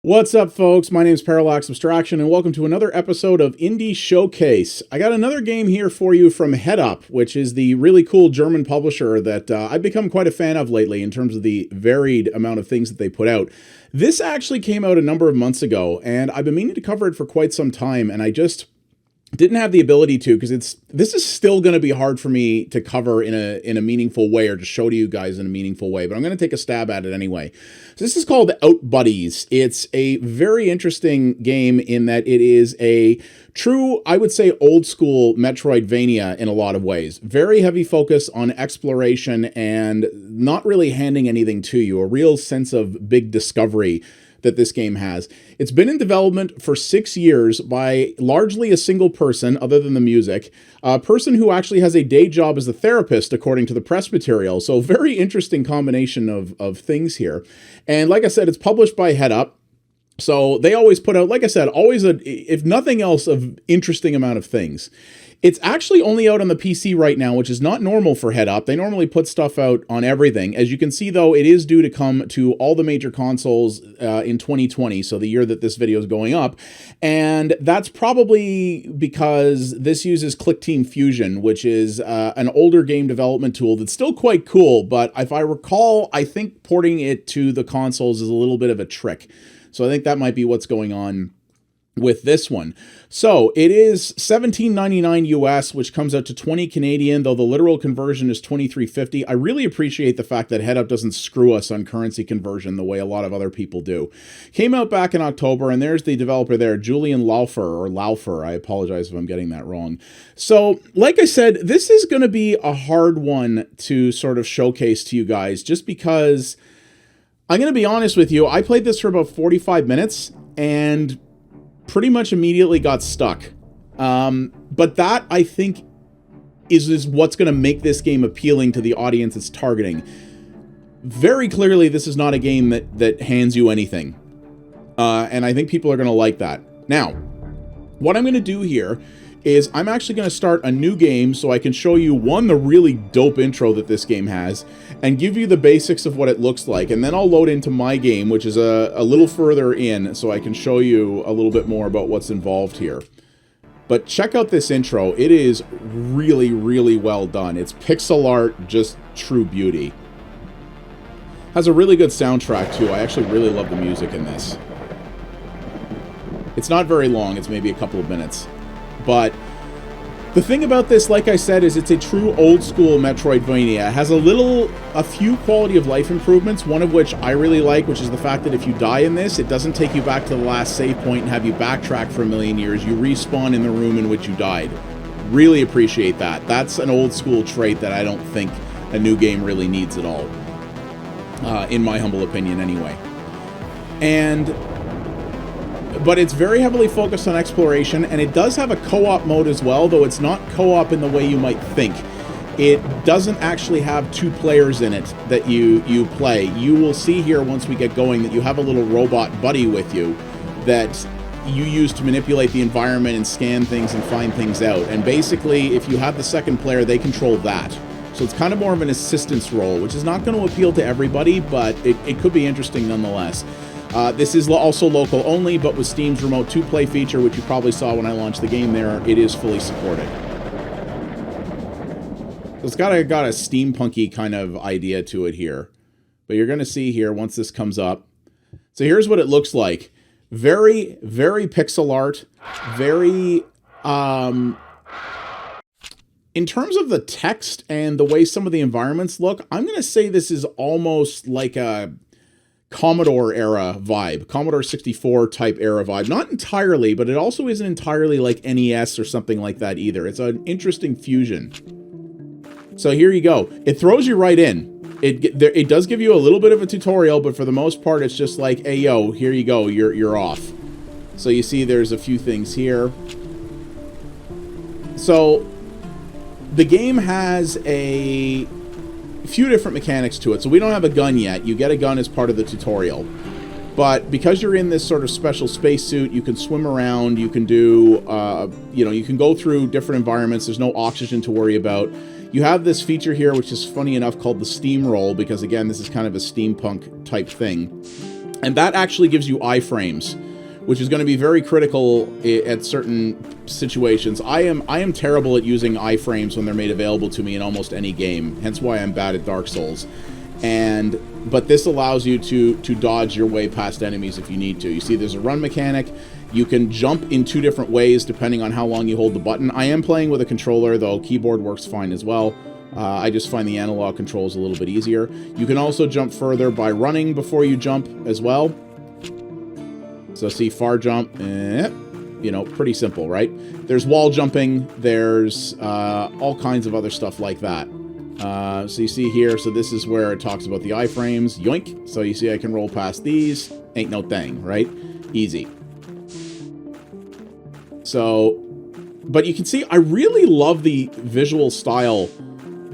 What's up, folks? My name is Parallax Abstraction, and welcome to another episode of Indie Showcase. I got another game here for you from HeadUp, which is the really cool German publisher that I've become quite a fan of lately in terms of the varied amount of things that they put out. This actually came out a number of months ago, and I've been meaning to cover it for quite some time, and I just didn't have the ability to, because this is still going to be hard for me to cover in a meaningful way, or to show to you guys in a meaningful way, but I'm going to take a stab at it anyway. So this is called OUTBUDDIES. It's a very interesting game in that it is a true, I would say, old school Metroidvania in a lot of ways. Very heavy focus on exploration and not really handing anything to you, a real sense of big discovery that this game has. It's been in development for 6 years by largely a single person, other than the music, a person who actually has a day job as a therapist, according to the press material. So very interesting combination of things here. And like I said, it's published by HeadUp. So they always put out, like I said, always if nothing else, an interesting amount of things. It's actually only out on the PC right now, which is not normal for HeadUp. They normally put stuff out on everything. As you can see, though, it is due to come to all the major consoles in 2020, so the year that this video is going up. And that's probably because this uses ClickTeam Fusion, which is an older game development tool that's still quite cool. But if I recall, I think porting it to the consoles is a little bit of a trick. So I think that might be what's going on with this one. So it is $17.99 US, which comes out to 20 Canadian, though the literal conversion is $23.50. I really appreciate the fact that HeadUp doesn't screw us on currency conversion the way a lot of other people do. Came out back in October, and there's the developer there, Julian Laufer. I apologize if I'm getting that wrong. So, like I said, this is going to be a hard one to sort of showcase to you guys, just because I'm going to be honest with you. I played this for about 45 minutes, and pretty much immediately got stuck. But that, I think, is what's going to make this game appealing to the audience it's targeting. Very clearly, this is not a game that hands you anything. And I think people are going to like that. Now, what I'm going to do here is I'm actually going to start a new game so I can show you, one, the really dope intro that this game has, and give you the basics of what it looks like. And then I'll load into my game, which is a little further in, so I can show you a little bit more about what's involved here. But check out this intro. It is really, really well done. It's pixel art, just true beauty. Has a really good soundtrack, too. I actually really love the music in this. It's not very long. It's maybe a couple of minutes. But the thing about this, like I said, is it's a true old school Metroidvania. It has a few quality of life improvements, one of which I really like, which is the fact that if you die in this, it doesn't take you back to the last save point and have you backtrack for a million years. You respawn in the room in which you died. Really appreciate that. That's an old school trait that I don't think a new game really needs at all. In my humble opinion, anyway. But it's very heavily focused on exploration, and it does have a co-op mode as well, though it's not co-op in the way you might think. It doesn't actually have two players in it that you play. You will see here once we get going that you have a little robot buddy with you that you use to manipulate the environment and scan things and find things out. And basically, if you have the second player, they control that. So it's kind of more of an assistance role, which is not going to appeal to everybody, but it could be interesting nonetheless. This is also local only, but with Steam's Remote 2-Play feature, which you probably saw when I launched the game there, it is fully supported. So it's got a steampunky kind of idea to it here. But you're going to see here once this comes up. So here's what it looks like. Very, very pixel art. Very, in terms of the text and the way some of the environments look, I'm going to say this is almost like a Commodore era vibe, Commodore 64 type era vibe. Not entirely, but it also isn't entirely like NES or something like that either. It's an interesting fusion. So here you go. It throws you right in. It does give you a little bit of a tutorial, but for the most part, it's just like, hey, yo, here you go. You're off. So you see there's a few things here. So the game has a few different mechanics to it. So we don't have a gun yet. You get a gun as part of the tutorial. But because you're in this sort of special spacesuit, you can swim around, you can do, you can go through different environments. There's no oxygen to worry about. You have this feature here, which is funny enough, called the steamroll, because again, this is kind of a steampunk type thing. And that actually gives you iframes, which is going to be very critical at certain situations. I am terrible at using iframes when they're made available to me in almost any game, hence why I'm bad at Dark Souls. But this allows you to dodge your way past enemies if you need to. You see there's a run mechanic. You can jump in 2 different ways depending on how long you hold the button. I am playing with a controller, though keyboard works fine as well. I just find the analog controls a little bit easier. You can also jump further by running before you jump as well. So see, far jump, you know, pretty simple, right? There's wall jumping, there's all kinds of other stuff like that. So you see here, so this is where it talks about the iframes, yoink. So you see I can roll past these, ain't no thing, right? Easy. So, but you can see I really love the visual style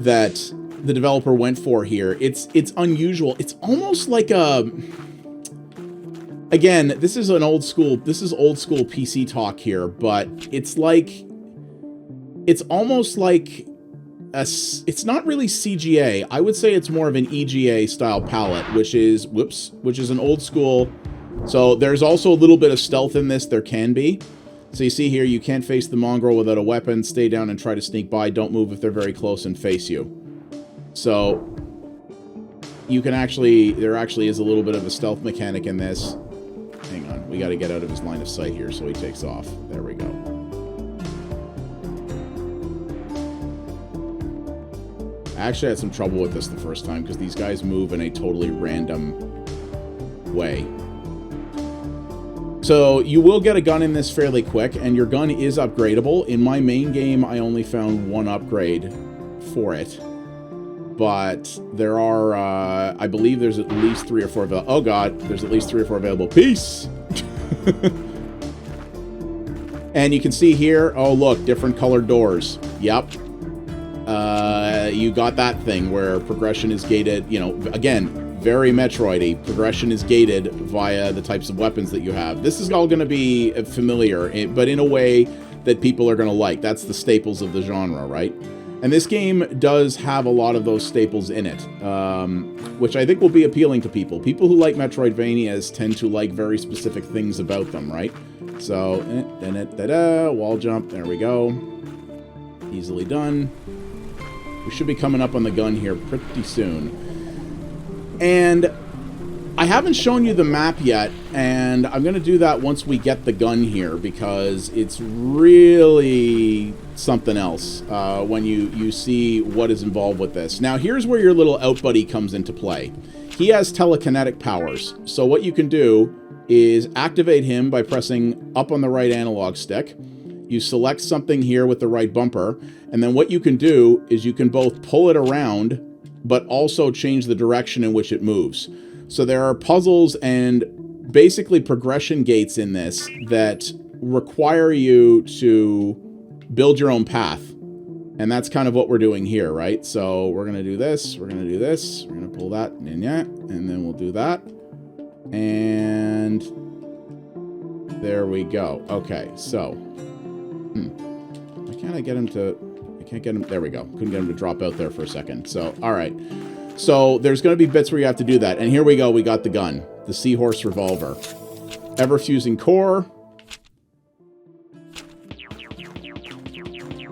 that the developer went for here. It's unusual. It's almost like a... Again, this is old school PC talk here, but it's like... It's almost like... it's not really CGA. I would say it's more of an EGA style palette, which is... which is an old school... So there's also a little bit of stealth in this. There can be. So you see here, you can't face the mongrel without a weapon. Stay down and try to sneak by. Don't move if they're very close and face you. So you can actually, there actually is a little bit of a stealth mechanic in this. Hang on, we got to get out of his line of sight here so he takes off. There we go. I actually had some trouble with this the first time because these guys move in a totally random way. So you will get a gun in this fairly quick, and your gun is upgradable. In my main game, I only found 1 upgrade for it. But there are, I believe there's at least 3 or 4 available. Oh god, there's at least 3 or 4 available. Peace! And you can see here, oh look, different colored doors. Yep. You got that thing where progression is gated, you know, again, very Metroid-y. Progression is gated via the types of weapons that you have. This is all going to be familiar, but in a way that people are going to like. That's the staples of the genre, right? And this game does have a lot of those staples in it, which I think will be appealing to people. People who like Metroidvanias tend to like very specific things about them, right? So, wall jump, there we go. Easily done. We should be coming up on the gun here pretty soon. And I haven't shown you the map yet, and I'm going to do that once we get the gun here, because it's really something else when you see what is involved with this. Now, here's where your little OUTBUDDIE comes into play. He has telekinetic powers, so what you can do is activate him by pressing up on the right analog stick. You select something here with the right bumper, and then what you can do is you can both pull it around but also change the direction in which it moves. So there are puzzles and basically progression gates in this that require you to build your own path. And that's kind of what we're doing here, right? So we're going to do this, we're going to do this, we're going to pull that, and then we'll do that. And there we go. Okay, so why can't I get him to... Can't get him. There we go. Couldn't get him to drop out there for a second. So, all right. So there's going to be bits where you have to do that. And here we go. We got the gun. The Seahorse Revolver. Ever-fusing core.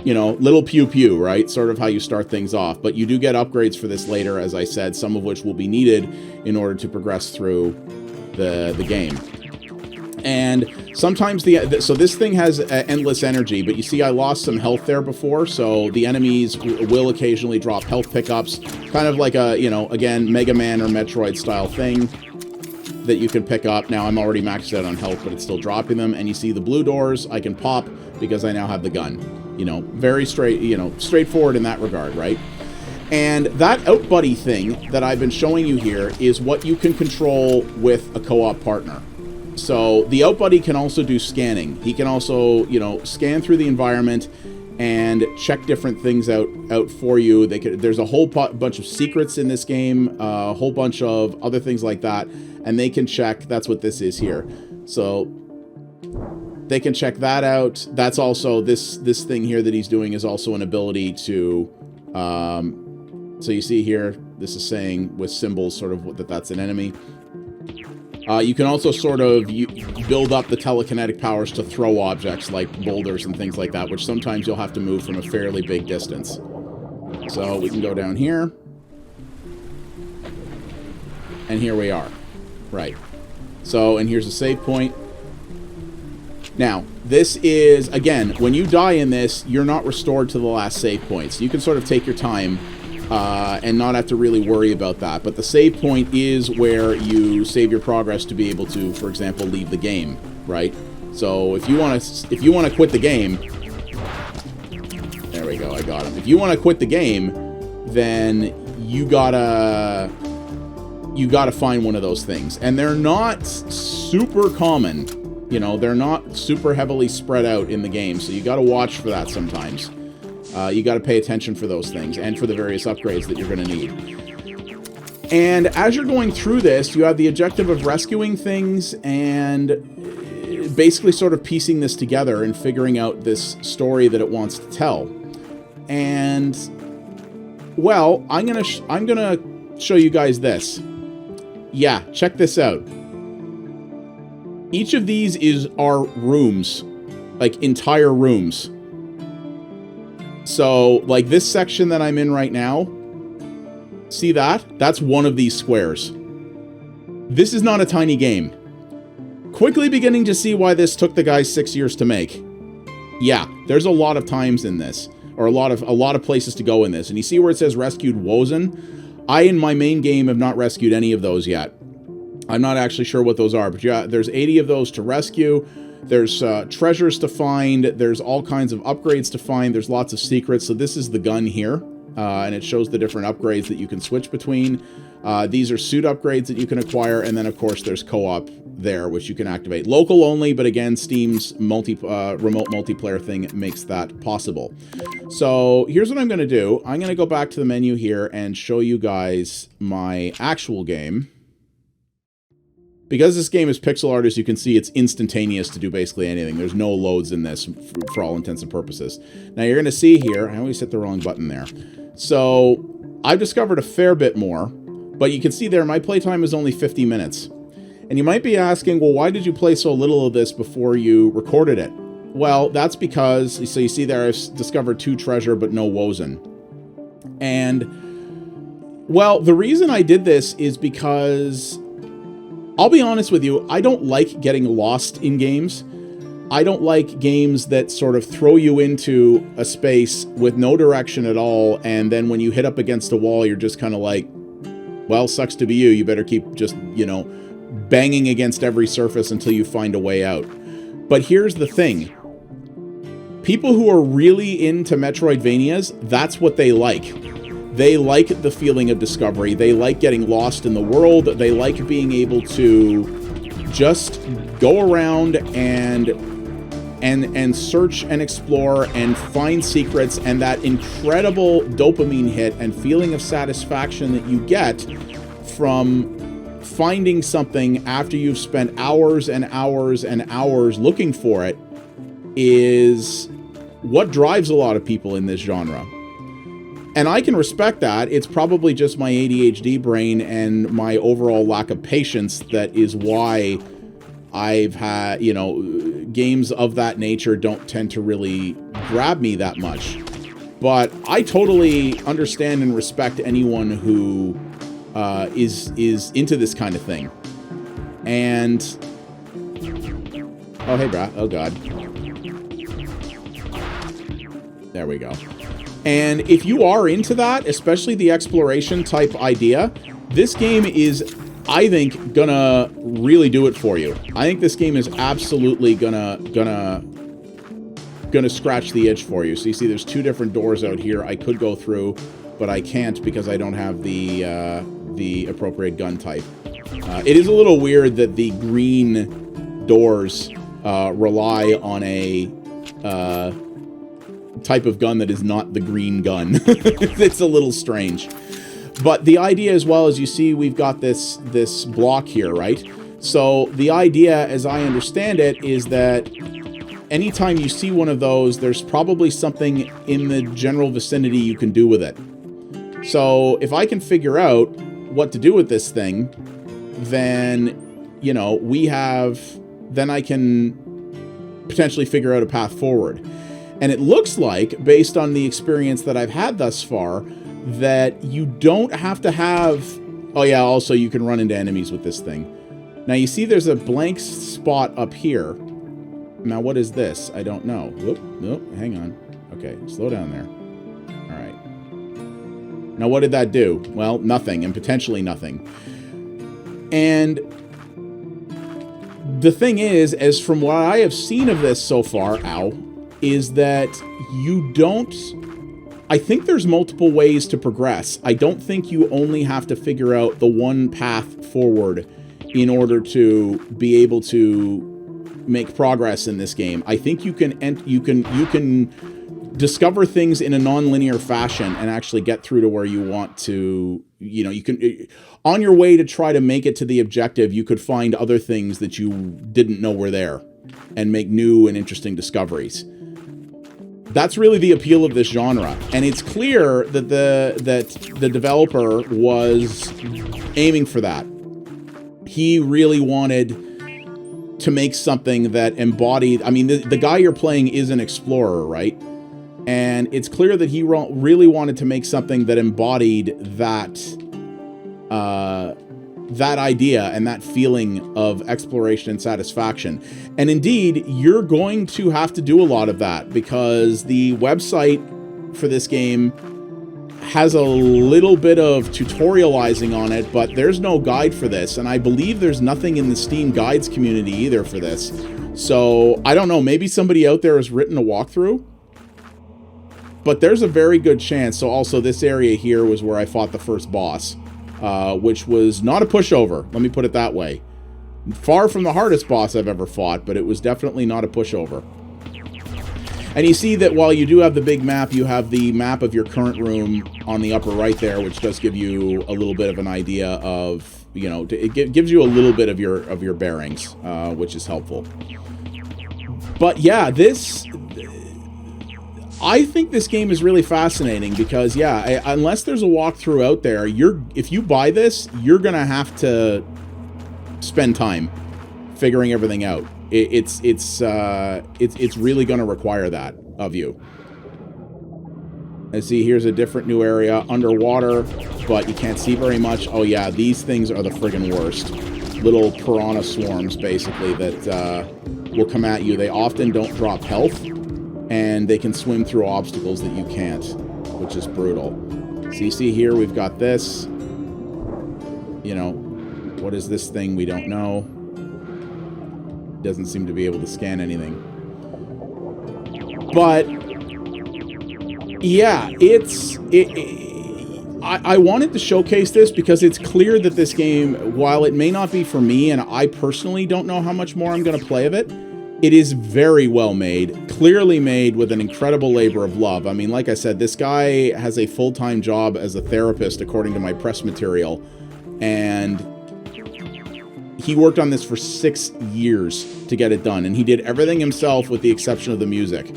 You know, little pew-pew, right? Sort of how you start things off. But you do get upgrades for this later, as I said, some of which will be needed in order to progress through the game. And sometimes so this thing has endless energy, but you see I lost some health there before, so the enemies will occasionally drop health pickups, kind of like a, you know, again, Mega Man or Metroid style thing that you can pick up. Now I'm already maxed out on health, but it's still dropping them, and you see the blue doors I can pop because I now have the gun. You know, very straightforward in that regard, right? And that OUTBUDDIE thing that I've been showing you here is what you can control with a co-op partner. So the OUTBUDDIE can also do scanning. He can also, you know, scan through the environment and check different things out for you. There's a whole bunch of secrets in this game, a whole bunch of other things like that, and they can check. That's what this is here. So they can check that out. That's also this thing here that he's doing is also an ability to. So you see here, this is saying with symbols sort of that's an enemy. You can also sort of build up the telekinetic powers to throw objects like boulders and things like that, which sometimes you'll have to move from a fairly big distance. So we can go down here. And here we are. Right. So, and here's a save point. Now, this is, again, when you die in this, you're not restored to the last save point. So you can sort of take your time and not have to really worry about that. But the save point is where you save your progress to be able to, for example, leave the game, right? So if you want to quit the game, there we go, I got him. If you want to quit the game, then you gotta find one of those things, and they're not super common. You know, they're not super heavily spread out in the game, so you got to watch for that sometimes. You got to pay attention for those things and for the various upgrades that you're going to need. And as you're going through this, you have the objective of rescuing things and basically sort of piecing this together and figuring out this story that it wants to tell. And, well, I'm gonna show you guys this. Yeah, check this out. Each of these are rooms, like entire rooms. So, like this section that I'm in right now, see that? That's one of these squares. This is not a tiny game. Quickly beginning to see why this took the guys 6 years to make. Yeah, there's a lot of times in this, or a lot of places to go in this. And you see where it says rescued Wozen? I, in my main game, have not rescued any of those yet. I'm not actually sure what those are, but yeah, there's 80 of those to rescue. There's treasures to find. There's all kinds of upgrades to find. There's lots of secrets. So this is the gun here, and it shows the different upgrades that you can switch between. These are suit upgrades that you can acquire, and then, of course, there's co-op there, which you can activate. Local only, but again, Steam's remote multiplayer thing makes that possible. So here's what I'm going to do. I'm going to go back to the menu here and show you guys my actual game. Because this game is pixel art, as you can see, it's instantaneous to do basically anything. There's no loads in this for all intents and purposes. Now you're going to see here, I always hit the wrong button there. So I've discovered a fair bit more, but you can see there my playtime is only 50 minutes. And you might be asking, well, why did you play so little of this before you recorded it? Well, that's because, so you see there I've discovered 2 treasure, but no Wozen. And, well, the reason I did this is because, I'll be honest with you, I don't like getting lost in games. I don't like games that sort of throw you into a space with no direction at all, and then when you hit up against a wall, you're just kind of like, well, sucks to be you. You better keep just, you know, banging against every surface until you find a way out. But here's the thing. People who are really into Metroidvanias, that's what they like. They like the feeling of discovery. They like getting lost in the world. They like being able to just go around and search and explore and find secrets, and that incredible dopamine hit and feeling of satisfaction that you get from finding something after you've spent hours and hours and hours looking for it is what drives a lot of people in this genre. And I can respect that. It's probably just my ADHD brain and my overall lack of patience that is why I've had, you know, games of that nature don't tend to really grab me that much. But I totally understand and respect anyone who is into this kind of thing. And, oh, hey, brah. Oh, God. There we go. And if you are into that, especially the exploration type idea, this game is, I think, gonna really do it for you. I think this game is absolutely gonna scratch the itch for you. So you see there's 2 different doors out here I could go through, but I can't because I don't have the appropriate gun type. It is a little weird that the green doors rely on a type of gun that is not the green gun. It's a little strange. But the idea, as well, as you see, we've got this block here, right? So the idea, as I understand it, is that anytime you see one of those, there's probably something in the general vicinity you can do with it. So if I can figure out what to do with this thing, then you know, then I can potentially figure out a path forward. And it looks like, based on the experience that I've had thus far, that you don't have to have... Oh yeah, also you can run into enemies with this thing. Now you see there's a blank spot up here. Now what is this? I don't know. Whoop, nope, hang on. Okay, slow down there. All right. Now what did that do? Well, nothing, and potentially nothing. And the thing is, as from what I have seen of this so far, is that you don't... I think there's multiple ways to progress. I don't think you only have to figure out the one path forward in order to be able to make progress in this game. I think you can discover things in a non-linear fashion and actually get through to where you want to. You know, you can, on your way to try to make it to the objective, you could find other things that you didn't know were there and make new and interesting discoveries. That's really the appeal of this genre, and it's clear that the developer was aiming for that. He really wanted to make something that embodied... I mean, the guy you're playing is an explorer, right? And it's clear that he really wanted to make something that embodied that idea and that feeling of exploration and satisfaction. And indeed, you're going to have to do a lot of that, because the website for this game has a little bit of tutorializing on it, but there's no guide for this, and I believe there's nothing in the Steam guides community either for this. So, I don't know, maybe somebody out there has written a walkthrough? But there's a very good chance. So also, this area here was where I fought the first boss. Which was not a pushover, let me put it that way. Far from the hardest boss I've ever fought, but it was definitely not a pushover. And you see that while you do have the big map, you have the map of your current room on the upper right there, which does give you a little bit of an idea of, you know, it gives you a little bit of your bearings, which is helpful. But yeah, I think this game is really fascinating because, yeah, unless there's a walkthrough out there, if you buy this, you're gonna have to spend time figuring everything out. It's really gonna require that of you. Let's see, here's a different new area underwater, but you can't see very much. Oh yeah, these things are the friggin' worst. Little piranha swarms, basically, that will come at you. They often don't drop health, and they can swim through obstacles that you can't, which is brutal. So you see here, we've got this. You know, what is this thing? We don't know. Doesn't seem to be able to scan anything. But, yeah, I wanted to showcase this because it's clear that this game, while it may not be for me, and I personally don't know how much more I'm going to play of it, it is very well made, clearly made with an incredible labor of love. I mean, like I said, this guy has a full-time job as a therapist, according to my press material, and he worked on this for 6 years to get it done, and he did everything himself with the exception of the music.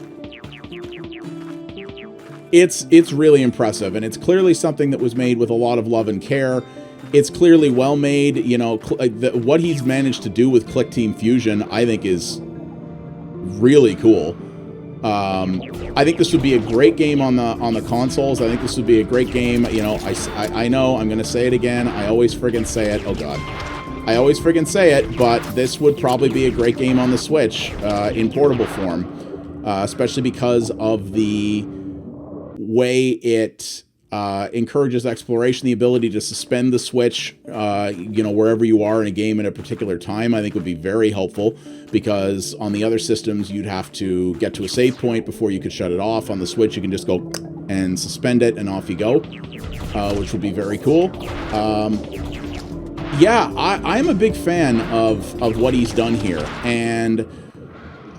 It's really impressive, and it's clearly something that was made with a lot of love and care. It's clearly well made. You know, what he's managed to do with Click Team Fusion, I think, is really cool. I think this would be a great game on the consoles. I think this would be a great game. You know, I know I'm gonna say it again. I always friggin' say it. Oh god, I always friggin' say it. But this would probably be a great game on the Switch in portable form, especially because of the way it encourages exploration. The ability to suspend the Switch, you know, wherever you are in a game at a particular time, I think would be very helpful, because on the other systems, you'd have to get to a save point before you could shut it off. On the Switch, you can just go and suspend it, and off you go, which would be very cool. Yeah, I'm a big fan of what he's done here, and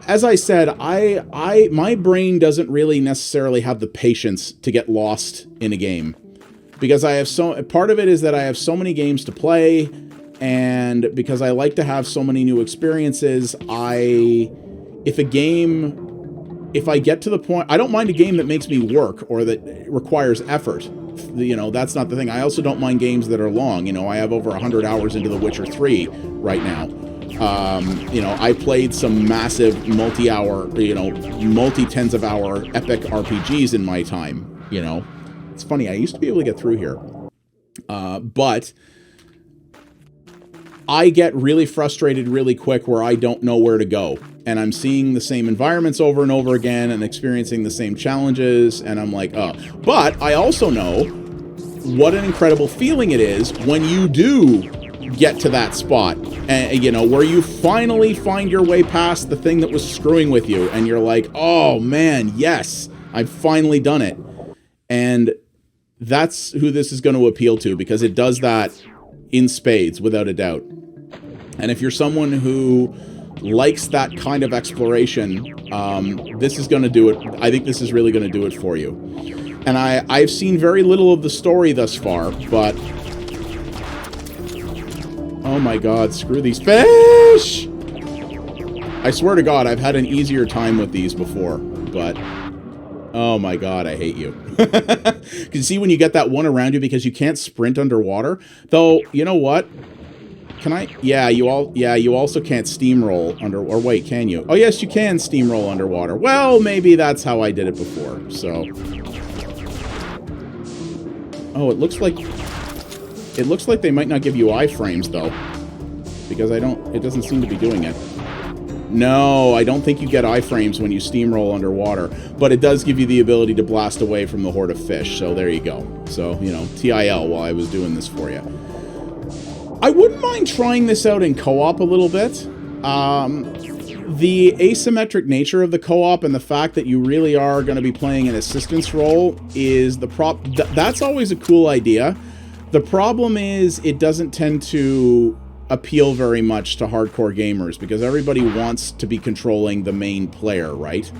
as I said, my brain doesn't really necessarily have the patience to get lost in a game, because part of it is that I have so many games to play, and because I like to have so many new experiences, if I get to the point, I don't mind a game that makes me work or that requires effort. You know, that's not the thing. I also don't mind games that are long. You know, I have over 100 hours into The Witcher 3 right now. You know, I played some massive multi-hour, you know, multi-tens of hour epic RPGs in my time, you know. It's funny, I used to be able to get through here. But I get really frustrated really quick where I don't know where to go. And I'm seeing the same environments over and over again and experiencing the same challenges, and I'm like, oh. But I also know what an incredible feeling it is when you do get to that spot, and you know, where you finally find your way past the thing that was screwing with you, and you're like, oh man, yes, I've finally done it. And that's who this is going to appeal to, because it does that in spades, without a doubt. And if you're someone who likes that kind of exploration, this is going to do it. I think this is really going to do it for you. And I've seen very little of the story thus far, but oh my god, screw these fish! I swear to god, I've had an easier time with these before, but oh my god, I hate you. Can you see when you get that one around you because you can't sprint underwater? Though, you know what? Can I? Yeah, you also can't steamroll under, or wait, can you? Oh yes, you can steamroll underwater. Well, maybe that's how I did it before, so. Oh, it looks like they might not give you iframes though. Because it doesn't seem to be doing it. No, I don't think you get iframes when you steamroll underwater, but it does give you the ability to blast away from the horde of fish, so there you go. So, you know, TIL while I was doing this for you. I wouldn't mind trying this out in co-op a little bit. The asymmetric nature of the co-op and the fact that you really are going to be playing an assistance role is that's always a cool idea. The problem is it doesn't tend to appeal very much to hardcore gamers because everybody wants to be controlling the main player, right?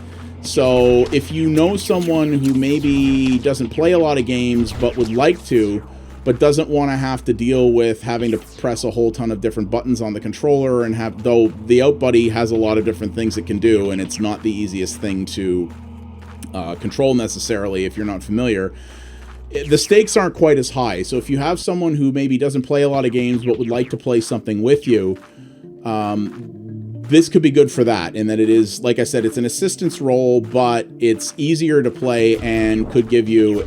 So if you know someone who maybe doesn't play a lot of games but would like to, but doesn't want to have to deal with having to press a whole ton of different buttons on the controller, and though the OUTBUDDie has a lot of different things it can do, and it's not the easiest thing to control necessarily if you're not familiar, the stakes aren't quite as high. So if you have someone who maybe doesn't play a lot of games but would like to play something with you, this could be good for that, in that it is, like I said, it's an assistance role, but it's easier to play and could give you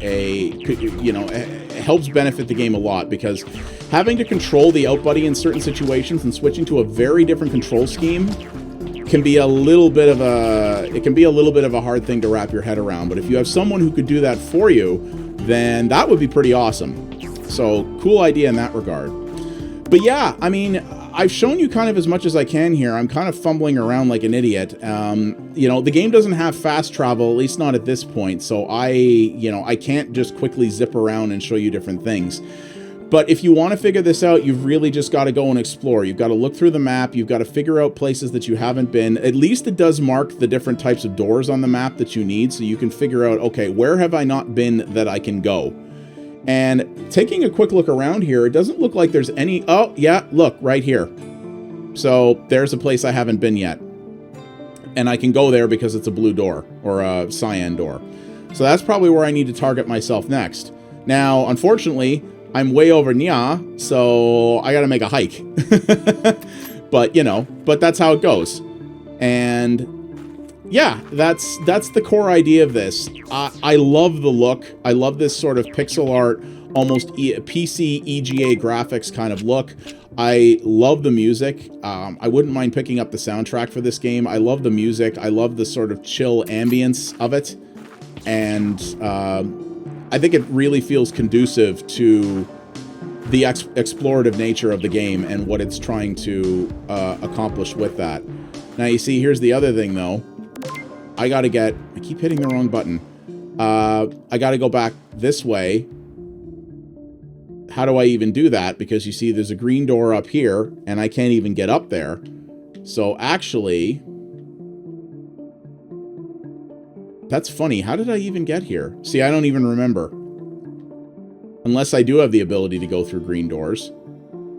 helps benefit the game a lot, because having to control the OUTBUDDie in certain situations and switching to a very different control scheme can be a little bit of a hard thing to wrap your head around. But if you have someone who could do that for you, then that would be pretty awesome. So cool idea in that regard. But yeah, I mean, I've shown you kind of as much as I can here. I'm kind of fumbling around like an idiot. You know, the game doesn't have fast travel, at least not at this point, so I can't just quickly zip around and show you different things. But if you want to figure this out, you've really just got to go and explore. You've got to look through the map. You've got to figure out places that you haven't been. At least it does mark the different types of doors on the map that you need, so you can figure out, okay, where have I not been that I can go? And taking a quick look around here, it doesn't look like there's any... Oh, yeah, look, right here. So there's a place I haven't been yet. And I can go there because it's a blue door, or a cyan door. So that's probably where I need to target myself next. Now, unfortunately, I'm way over Nya, so I gotta make a hike. But, you know, but that's how it goes. And yeah, that's the core idea of this. I love the look. I love this sort of pixel art, almost PC EGA graphics kind of look. I love the music. I wouldn't mind picking up the soundtrack for this game. I love the music. I love the sort of chill ambience of it. And I think it really feels conducive to the explorative nature of the game and what it's trying to accomplish with that. Now, you see, here's the other thing, though. I keep hitting the wrong button. I gotta go back this way. How do I even do that? Because you see there's a green door up here, and I can't even get up there. So actually... That's funny. How did I even get here? See, I don't even remember. Unless I do have the ability to go through green doors.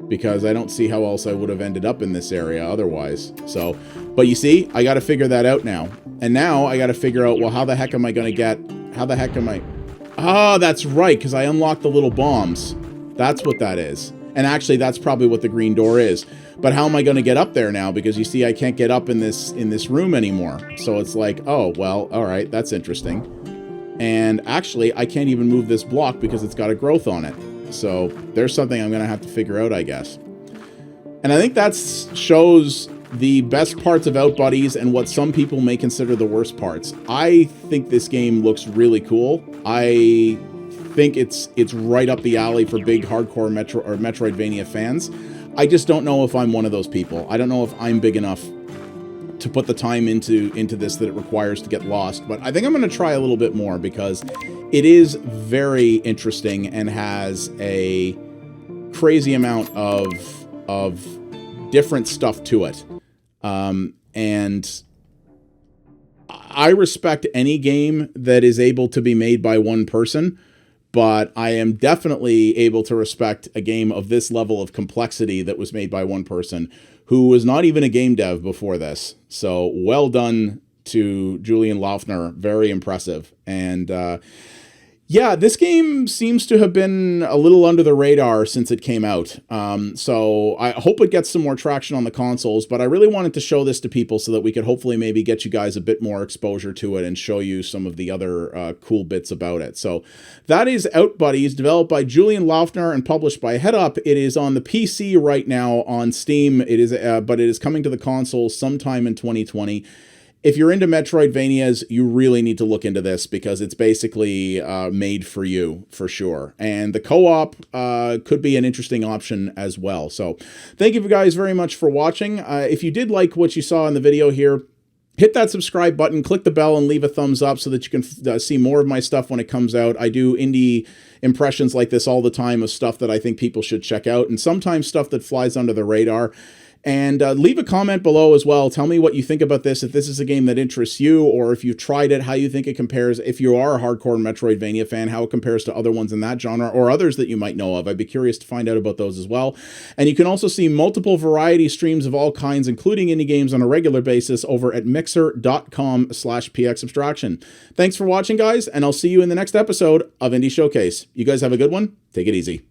Because I don't see how else I would have ended up in this area otherwise. So, but you see, I got to figure that out now. And now I got to figure out, well, how the heck am I going to get... How the heck am I... Ah, that's right, because I unlocked the little bombs. That's what that is. And actually, that's probably what the green door is. But how am I going to get up there now? Because you see, I can't get up in this room anymore. So it's like, oh, well, all right, that's interesting. And actually, I can't even move this block because it's got a growth on it. So there's something I'm going to have to figure out, I guess. And I think that shows the best parts of OUTBUDDIES and what some people may consider the worst parts. I think this game looks really cool. I think it's right up the alley for big hardcore Metroidvania fans. I just don't know if I'm one of those people. I don't know if I'm big enough to put the time into this that it requires to get lost. But I think I'm going to try a little bit more because it is very interesting and has a crazy amount of different stuff to it. And I respect any game that is able to be made by one person, but I am definitely able to respect a game of this level of complexity that was made by one person who was not even a game dev before this. So well done to Julian Laufner. Very impressive. And yeah, this game seems to have been a little under the radar since it came out. So I hope it gets some more traction on the consoles, but I really wanted to show this to people so that we could hopefully maybe get you guys a bit more exposure to it and show you some of the other cool bits about it. So that is OUTBUDDIES, developed by Julian Laufner and published by HeadUp. It is on the PC right now on Steam. It is, but it is coming to the consoles sometime in 2020. If you're into Metroidvanias, you really need to look into this because it's basically made for you, for sure. And the co-op could be an interesting option as well. So thank you guys very much for watching. If you did like what you saw in the video here, hit that subscribe button, click the bell, and leave a thumbs up so that you can see more of my stuff when it comes out. I do indie impressions like this all the time of stuff that I think people should check out, and sometimes stuff that flies under the radar. And leave a comment below as well. Tell me what you think about this, if this is a game that interests you, or if you've tried it, how you think it compares. If you are a hardcore Metroidvania fan, how it compares to other ones in that genre, or others that you might know of. I'd be curious to find out about those as well. And you can also see multiple variety streams of all kinds, including indie games on a regular basis over at mixer.com/pxabstraction. Thanks for watching, guys, and I'll see you in the next episode of Indie Showcase. You guys have a good one. Take it easy.